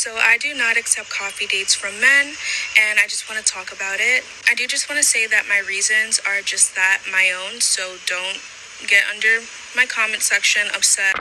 So I do not accept coffee dates from men, and I just want to talk about it. I do just want to say that my reasons are just that, my own, so don't get under my comment section upset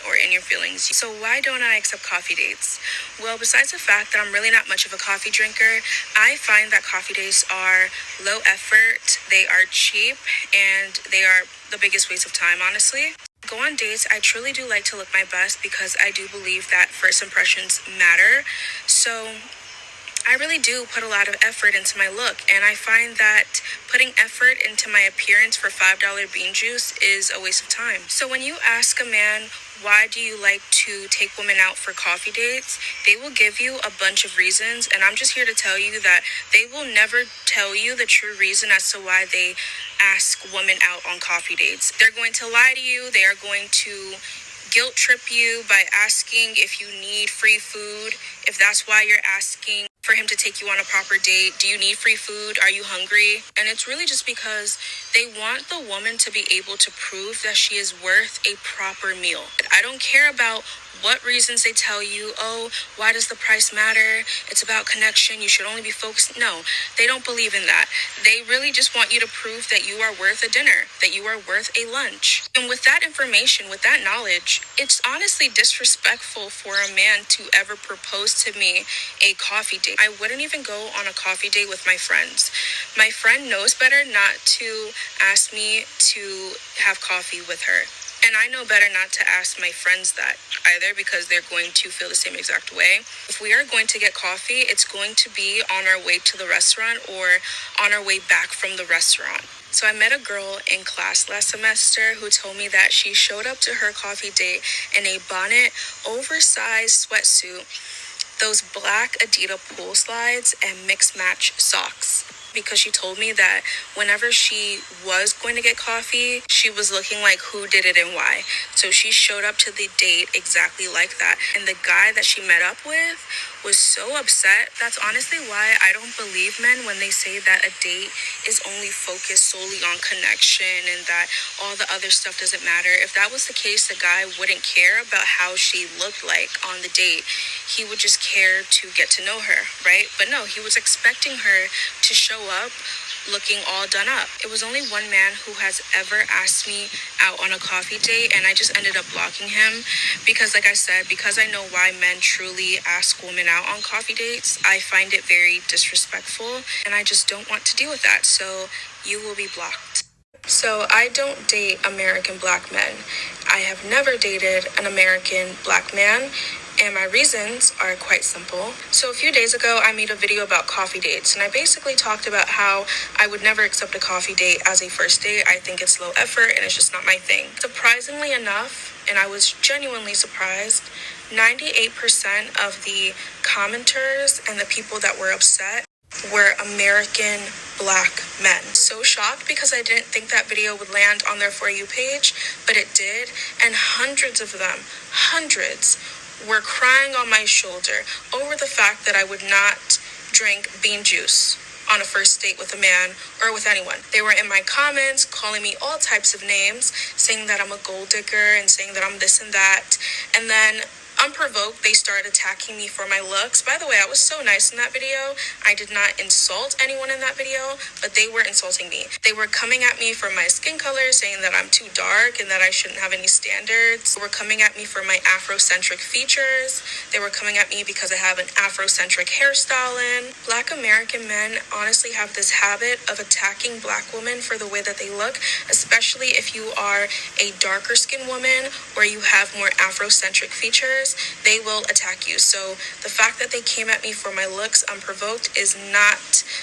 or in your feelings. So why don't I accept coffee dates? Well, besides the fact that I'm really not much of a coffee drinker, I find that coffee dates are low effort, they are cheap, and they are the biggest waste of time, honestly. Go on dates, I truly do like to look my best because I do believe that first impressions matter. So I really do put a lot of effort into my look, and I find that putting effort into my appearance for $5 bean juice is a waste of time. So when you ask a man, why do you like to take women out for coffee dates? They will give you a bunch of reasons, and I'm just here to tell you that they will never tell you the true reason as to why they ask women out on coffee dates. They're going to lie to you. They are going to guilt trip you by asking if you need free food, if that's why you're asking for him to take you on a proper date. Do you need free food? Are you hungry? And it's really just because they want the woman to be able to prove that she is worth a proper meal. I don't care about what reasons they tell you, oh, why does the price matter? It's about connection. You should only be focused. No, they don't believe in that. They really just want you to prove that you are worth a dinner, that you are worth a lunch. And with that information, with that knowledge, it's honestly disrespectful for a man to ever propose to me a coffee date. I wouldn't even go on a coffee date with my friends. My friend knows better not to ask me to have coffee with her. And I know better not to ask my friends that either because they're going to feel the same exact way. If we are going to get coffee, it's going to be on our way to the restaurant or on our way back from the restaurant. So I met a girl in class last semester who told me that she showed up to her coffee date in a bonnet, oversized sweatsuit, those black Adidas pool slides, and mixed match socks. Because she told me that whenever she was going to get coffee, she was looking like who did it and why. So she showed up to the date exactly like that. And the guy that she met up with was so upset. That's honestly why I don't believe men when they say that a date is only focused solely on connection and that all the other stuff doesn't matter. If that was the case, the guy wouldn't care about how she looked like on the date. He would just care to get to know her, right? But no, he was expecting her to show up looking all done up. It was only one man who has ever asked me out on a coffee date, and I just ended up blocking him because, like I said, because I know why men truly ask women out on coffee dates, I find it very disrespectful, and I just don't want to deal with that, so you will be blocked. So I don't date American black men. I have never dated an American black man, and my reasons are quite simple. So a few days ago, I made a video about coffee dates, and I basically talked about how I would never accept a coffee date as a first date. I think it's low effort, and it's just not my thing. Surprisingly enough, and I was genuinely surprised, 98% of the commenters and the people that were upset were American black men. So shocked because I didn't think that video would land on their For You page, but it did, and hundreds of them, hundreds, were crying on my shoulder over the fact that I would not drink bean juice on a first date with a man or with anyone. They were in my comments calling me all types of names, saying that I'm a gold digger and saying that I'm this and that. And then unprovoked, they started attacking me for my looks. By the way, I was so nice in that video. I did not insult anyone in that video, but they were insulting me. They were coming at me for my skin color, saying that I'm too dark and that I shouldn't have any standards. They were coming at me for my Afrocentric features. They were coming at me because I have an Afrocentric hairstyle in. Black American men honestly have this habit of attacking black women for the way that they look, especially if you are a darker skinned woman or you have more Afrocentric features. They will attack you. So the fact that they came at me for my looks unprovoked is not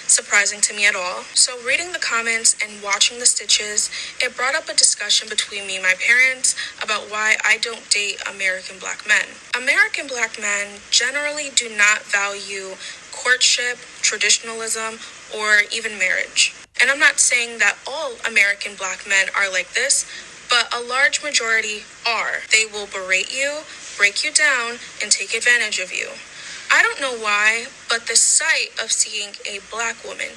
surprising to me at all. So reading the comments and watching the stitches, it brought up a discussion between me and my parents about why I don't date American black men. American black men generally do not value courtship, traditionalism, or even marriage. And I'm not saying that all American black men are like this, but a large majority are. They will berate you, break you down, and take advantage of you. I don't know why, but the sight of seeing a black woman,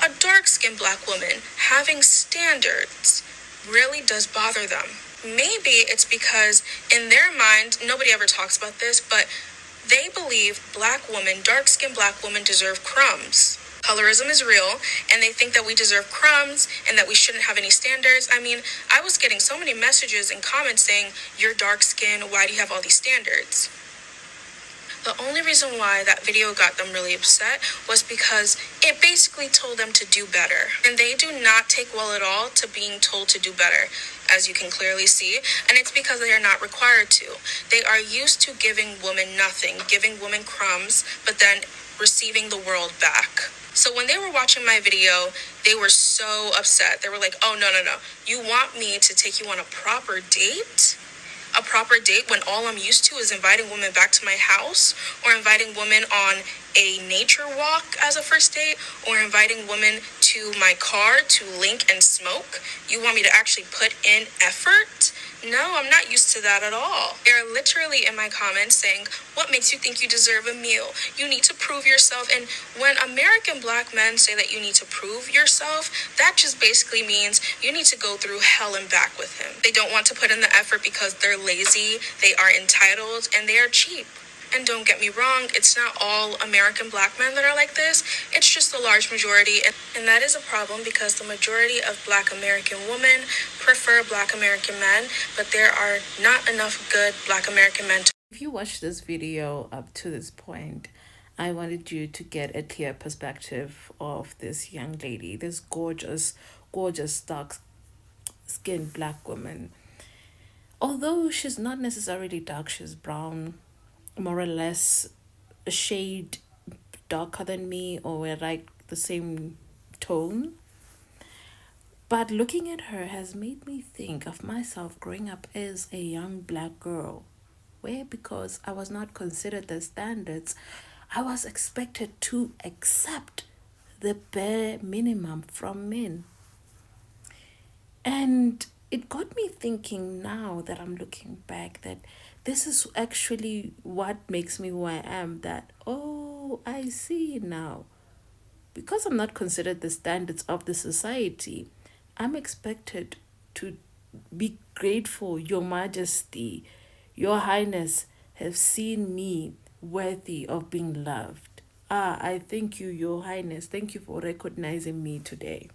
a dark-skinned black woman, having standards really does bother them. Maybe it's because in their mind, nobody ever talks about this, but they believe black women, dark-skinned black women, deserve crumbs. Colorism is real, and they think that we deserve crumbs and that we shouldn't have any standards. I mean, I was getting so many messages and comments saying, "You're dark skinned, why do you have all these standards?" The only reason why that video got them really upset was because it basically told them to do better. And they do not take well at all to being told to do better, as you can clearly see. And it's because they are not required to. They are used to giving women nothing, giving women crumbs, but then receiving the world back. So when they were watching my video, they were so upset. They were like, "Oh, no, no, no. You want me to take you on a proper date? A proper date when all I'm used to is inviting women back to my house, or inviting women on a nature walk as a first date, or inviting women to my car to link and smoke? You want me to actually put in effort? No, I'm not used to that at all." They're literally in my comments saying, "What makes you think you deserve a meal? You need to prove yourself." And when American black men say that you need to prove yourself, that just basically means you need to go through hell and back with him. They don't want to put in the effort because they're lazy, they are entitled, and they are cheap. And don't get me wrong, it's not all American black men that are like this. It's just the large majority. And that is a problem because the majority of black American women prefer black American men, but there are not enough good black American men. If you watch this video up to this point, I wanted you to get a clear perspective of this young lady, this gorgeous, gorgeous, dark-skinned black woman. Although she's not necessarily dark, she's brown, more or less a shade darker than me, or we're like the same tone. But looking at her has made me think of myself growing up as a young black girl, where because I was not considered the standards, I was expected to accept the bare minimum from men. And it got me thinking now that I'm looking back that this is actually what makes me who I am. That, oh, I see now. Because I'm not considered the standards of the society, I'm expected to be grateful. Your Majesty, Your Highness have seen me worthy of being loved. I thank you, Your Highness. Thank you for recognizing me today.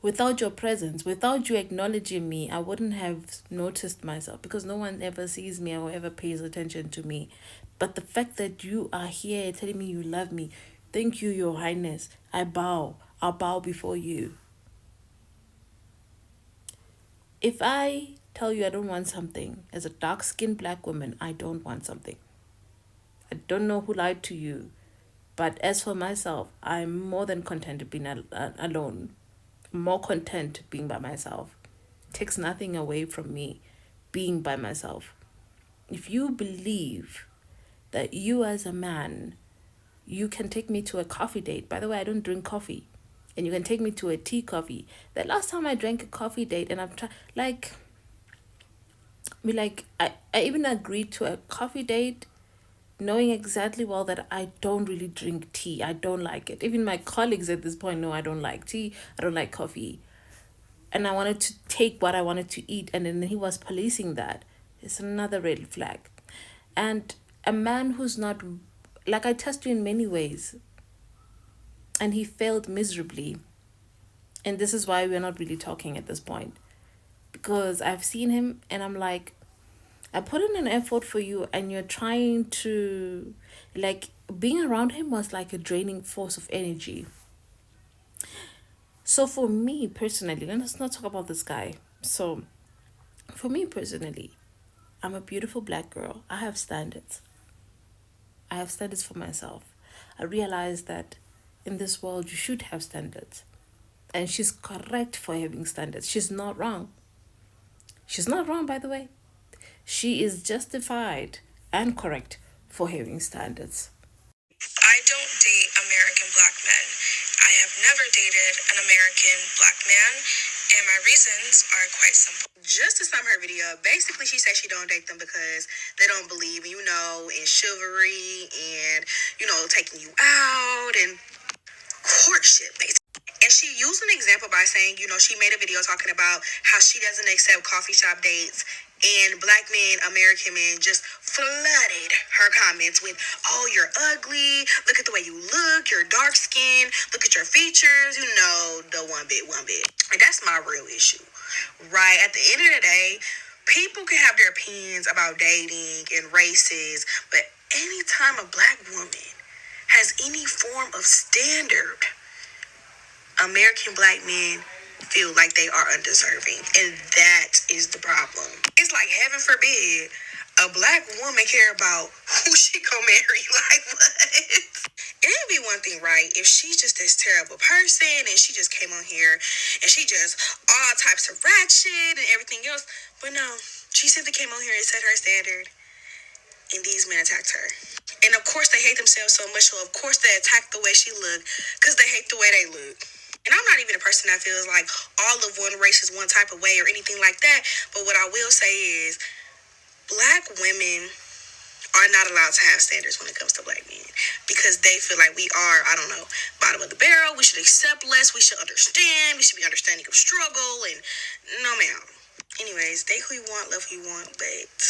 Without your presence, without you acknowledging me, I wouldn't have noticed myself because no one ever sees me or ever pays attention to me. But the fact that you are here telling me you love me, thank you, Your Highness. I'll bow before you. If I tell you I don't want something, as a dark-skinned black woman, I don't want something. I don't know who lied to you. But as for myself, I'm more than content being alone. More content being by myself. It takes nothing away from me being by myself. If you believe that you as a man, you can take me to a coffee date. By the way, I don't drink coffee. And you can take me to a tea coffee. The last time I drank a coffee date and I've tried, I even agreed to a coffee date knowing exactly well that I don't really drink tea. I don't like it. Even my colleagues at this point know I don't like tea. I don't like coffee. And I wanted to take what I wanted to eat, and then he was policing that. It's another red flag. And a man who's not, like, I test you in many ways, and he failed miserably. And this is why we're not really talking at this point. Because I've seen him and I'm like, I put in an effort for you and you're trying to, like, being around him was like a draining force of energy. So for me personally, let's not talk about this guy. So for me personally, I'm a beautiful black girl. I have standards. I have standards for myself. I realize that in this world you should have standards. And she's correct for having standards. She's not wrong. She's not wrong, by the way. She is justified and correct for having standards. I don't date American black men. I have never dated an American black man, and my reasons are quite simple. Just to sum her video, basically she said she don't date them because they don't believe, in chivalry and, taking you out and courtship, basically. And she used an example by saying, she made a video talking about how she doesn't accept coffee shop dates. And black men, American men, just flooded her comments with, oh, you're ugly. Look at the way you look. You're dark skinned. Look at your features. The one bit. And that's my real issue, right? At the end of the day, people can have their opinions about dating and races, but anytime a black woman has any form of standard, American black men feel like they are undeserving. And that is the problem. It's like, heaven forbid, a black woman care about who she gonna marry. Like, what? And it'd be one thing, right, if she's just this terrible person and she just came on here and she just all types of rat shit and everything else. But no, she simply came on here and set her standard, and these men attacked her. And of course they hate themselves so much, so of course they attack the way she looked, because they hate the way they look. And I'm not even a person that feels like all of one race is one type of way or anything like that. But what I will say is, black women are not allowed to have standards when it comes to black men, because they feel like we are, I don't know, bottom of the barrel. We should accept less. We should understand. We should be understanding of struggle. And no, ma'am. Anyways, date who you want, love who you want, but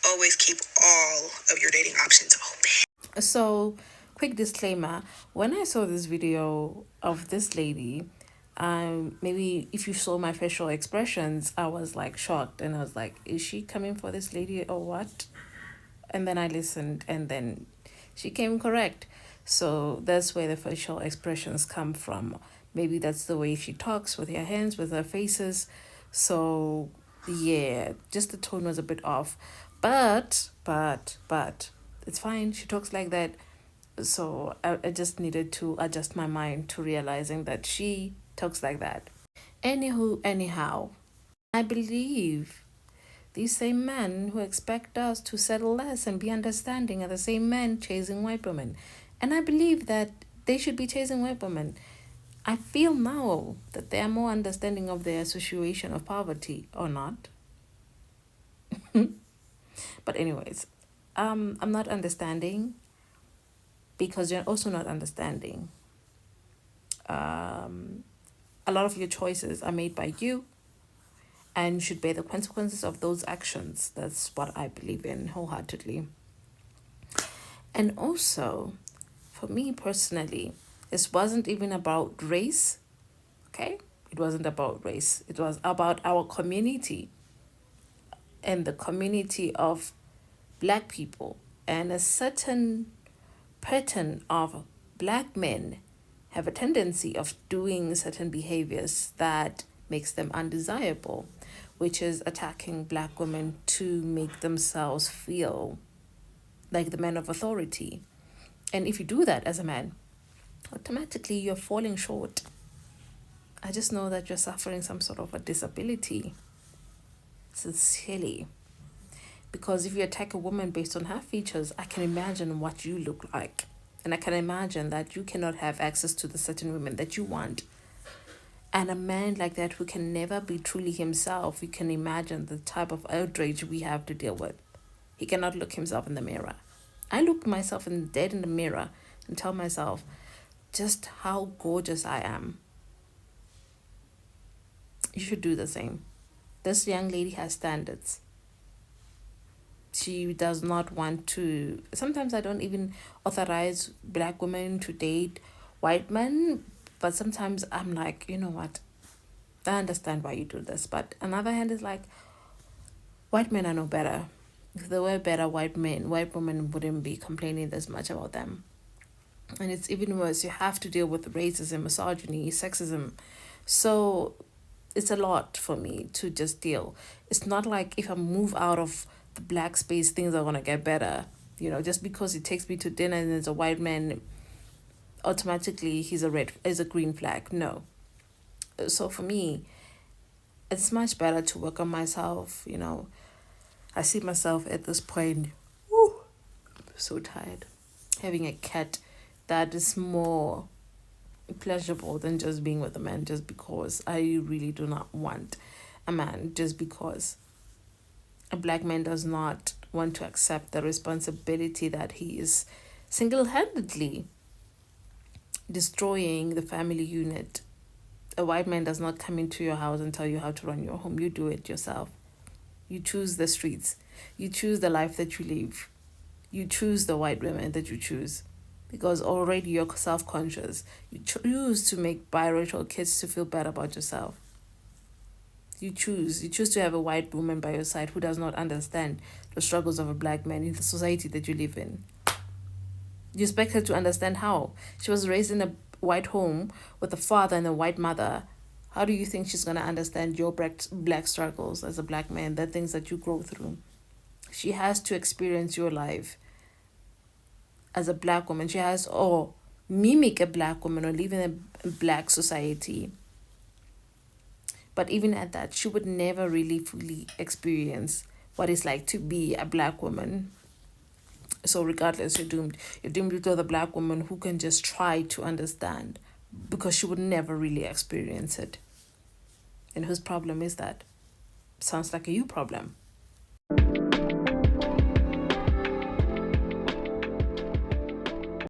always keep all of your dating options open. So, quick disclaimer, when I saw this video of this lady, maybe if you saw my facial expressions, I was like shocked, and I was like, is she coming for this lady or what? And then I listened, and then she came correct. So that's where the facial expressions come from. Maybe that's the way she talks, with her hands, with her faces. So yeah, just the tone was a bit off. But it's fine. She talks like that. So I just needed to adjust my mind to realizing that she talks like that. Anyhow, I believe these same men who expect us to settle less and be understanding are the same men chasing white women. And I believe that they should be chasing white women. I feel now that they are more understanding of their situation of poverty, or not. But anyways, I'm not understanding, because you're also not understanding. A lot of your choices are made by you, and you should bear the consequences of those actions. That's what I believe in wholeheartedly. And also, for me personally, this wasn't even about race, okay? It wasn't about race. It was about our community, and the community of black people, and a certain pattern of black men have a tendency of doing certain behaviors that makes them undesirable, which is attacking black women to make themselves feel like the man of authority. And if you do that as a man, automatically you're falling short. I just know that you're suffering some sort of a disability. Sincerely. Because if you attack a woman based on her features, I can imagine what you look like. And I can imagine that you cannot have access to the certain women that you want. And a man like that who can never be truly himself, you can imagine the type of outrage we have to deal with. He cannot look himself in the mirror. I look myself dead in the mirror and tell myself just how gorgeous I am. You should do the same. This young lady has standards. She does not want to. Sometimes I don't even authorize black women to date white men, but sometimes I'm like, you know what? I understand why you do this. But another hand is like, white men are no better. If they were better white women wouldn't be complaining this much about them. And it's even worse. You have to deal with racism, misogyny, sexism. So it's a lot for me to just deal. It's not like if I move out of the black space, things are gonna get better. Just because he takes me to dinner and there's a white man, automatically he's a green flag. No. So for me, it's much better to work on myself. I see myself at this point, I'm so tired, having a cat that is more pleasurable than just being with a man, just because I really do not want a man, just because a black man does not want to accept the responsibility that he is single-handedly destroying the family unit. A white man does not come into your house and tell you how to run your home. You do it yourself. You choose the streets. You choose the life that you live. You choose the white women that you choose. Because already you're self-conscious. You choose to make biracial kids to feel bad about yourself. You choose to have a white woman by your side who does not understand the struggles of a black man in the society that you live in. You expect her to understand how? She was raised in a white home with a father and a white mother. How do you think she's going to understand your black struggles as a black man, the things that you go through? She has to experience your life as a black woman. She has, or mimic a black woman or live in a black society. But even at that, she would never really fully experience what it's like to be a black woman. So regardless, you're doomed. You're doomed with a black woman who can just try to understand, because she would never really experience it. And whose problem is that? Sounds like a you problem.